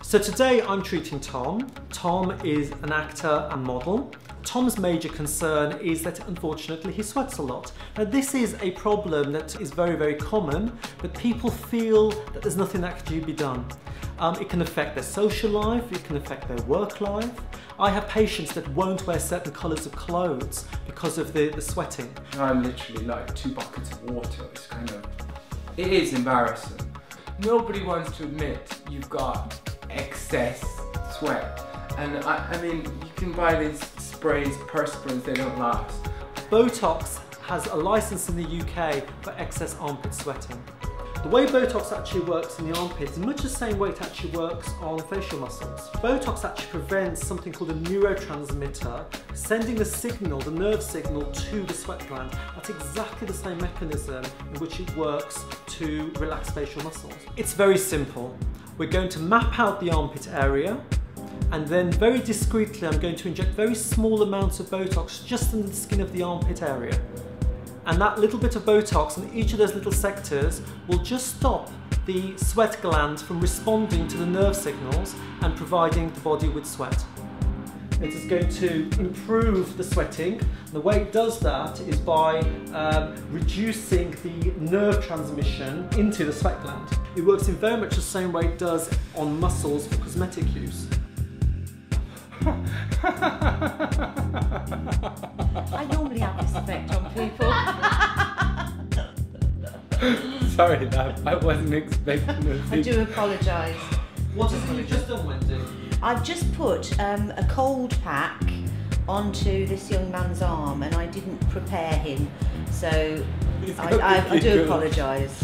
So today I'm treating Tom. Tom is an actor and model. Tom's major concern is that unfortunately he sweats a lot. Now this is a problem that is very, very common, but people feel that there's nothing that can be done. It can affect their social life, it can affect their work life. I have patients that won't wear certain colours of clothes because of the sweating. I'm literally like 2 buckets of water. It's it is embarrassing. Nobody wants to admit you've got excess sweat. And I mean, you can buy these sprays, perspirants, they don't last. Botox has a license in the UK for excess armpit sweating. The way Botox actually works in the armpit is much the same way it actually works on facial muscles. Botox actually prevents something called a neurotransmitter sending the signal, the nerve signal, to the sweat gland. That's exactly the same mechanism in which it works to relax facial muscles. It's very simple. We're going to map out the armpit area, and then very discreetly I'm going to inject very small amounts of Botox just under the skin of the armpit area. And that little bit of Botox on each of those little sectors will just stop the sweat gland from responding to the nerve signals and providing the body with sweat. It is going to improve the sweating. The way it does that is by reducing the nerve transmission into the sweat gland. It works in very much the same way it does on muscles for cosmetic use. I normally have this effect on people. Sorry, that I wasn't expecting it. I do apologise. What is it you've just done, Wendy? I've just put a cold pack onto this young man's arm and I didn't prepare him, so I do apologise.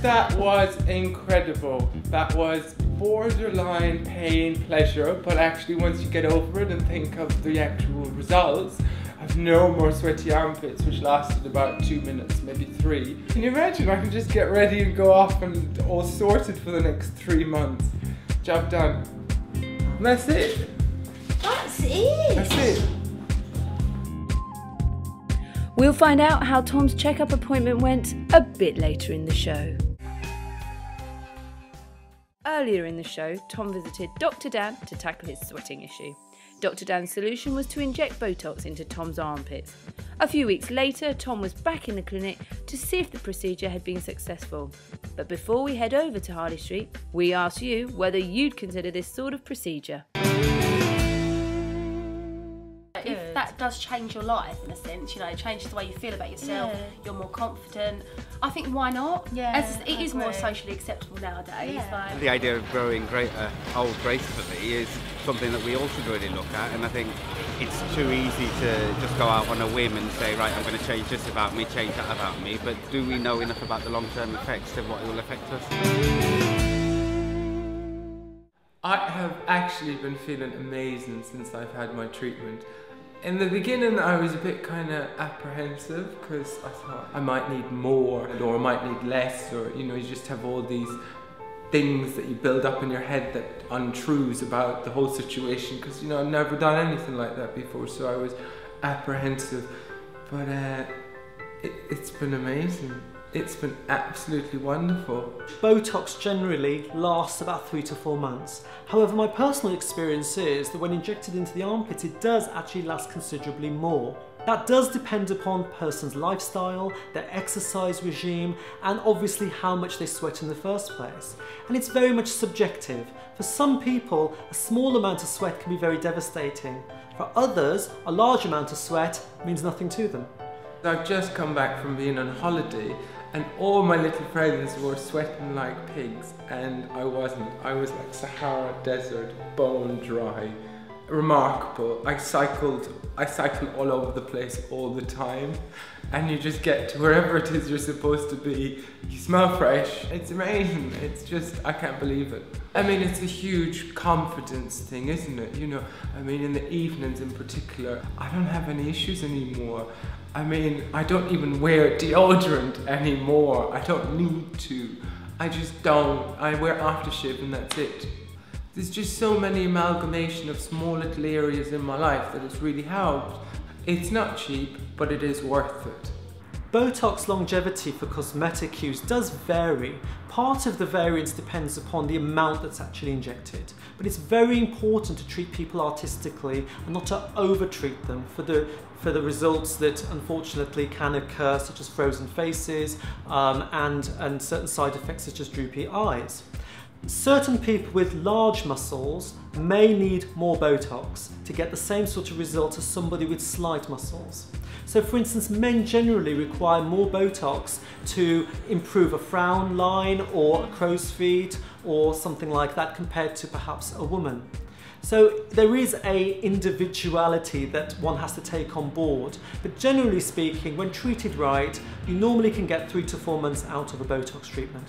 That was incredible. That was borderline pain, pleasure, but actually once you get over it and think of the actual results, I've no more sweaty armpits, which lasted about 2 minutes, maybe 3. Can you imagine? I can just get ready and go off and all sorted for the next 3 months. Job done. And that's it. That's it. That's it. We'll find out how Tom's checkup appointment went a bit later in the show. Earlier in the show, Tom visited Dr. Dan to tackle his sweating issue. Dr. Dan's solution was to inject Botox into Tom's armpits. A few weeks later, Tom was back in the clinic to see if the procedure had been successful. But before we head over to Harley Street, we asked you whether you'd consider this sort of procedure. If that does change your life in a sense, you know, it changes the way you feel about yourself, you're more confident, I think why not? As it is more socially acceptable nowadays. Like. The idea of growing old gracefully is something that we all should really look at, and I think it's too easy to just go out on a whim and say, right, I'm going to change this about me, change that about me, but do we know enough about the long-term effects of what it will affect us? I have actually been feeling amazing since I've had my treatment. In the beginning I was a bit kind of apprehensive because I thought I might need more or I might need less, or you know, you just have all these things that you build up in your head that untruths about the whole situation, because you know, I've never done anything like that before, so I was apprehensive, but it's been amazing. It's been absolutely wonderful. Botox generally lasts about 3 to 4 months. However, my personal experience is that when injected into the armpit, it does actually last considerably more. That does depend upon a person's lifestyle, their exercise regime, and obviously how much they sweat in the first place. And it's very much subjective. For some people, a small amount of sweat can be very devastating. For others, a large amount of sweat means nothing to them. I've just come back from being on holiday and all my little friends were sweating like pigs and I wasn't. I was like Sahara Desert, bone dry. Remarkable. I cycle all over the place all the time, and you just get to wherever it is you're supposed to be. You smell fresh. It's amazing. It's just, I can't believe it. I mean, it's a huge confidence thing, isn't it? You know, I mean, in the evenings in particular, I don't have any issues anymore. I mean, I don't even wear deodorant anymore. I don't need to. I just don't. I wear aftershave and that's it. There's just so many amalgamation of small little areas in my life that it's really helped. It's not cheap, but it is worth it. Botox longevity for cosmetic use does vary. Part of the variance depends upon the amount that's actually injected, but it's very important to treat people artistically and not to over-treat them for the results that unfortunately can occur, such as frozen faces and certain side effects such as droopy eyes. Certain people with large muscles may need more Botox to get the same sort of result as somebody with slight muscles. So for instance, men generally require more Botox to improve a frown line or a crow's feet or something like that compared to perhaps a woman. So there is a individuality that one has to take on board, but generally speaking, when treated right, you normally can get 3 to 4 months out of a Botox treatment.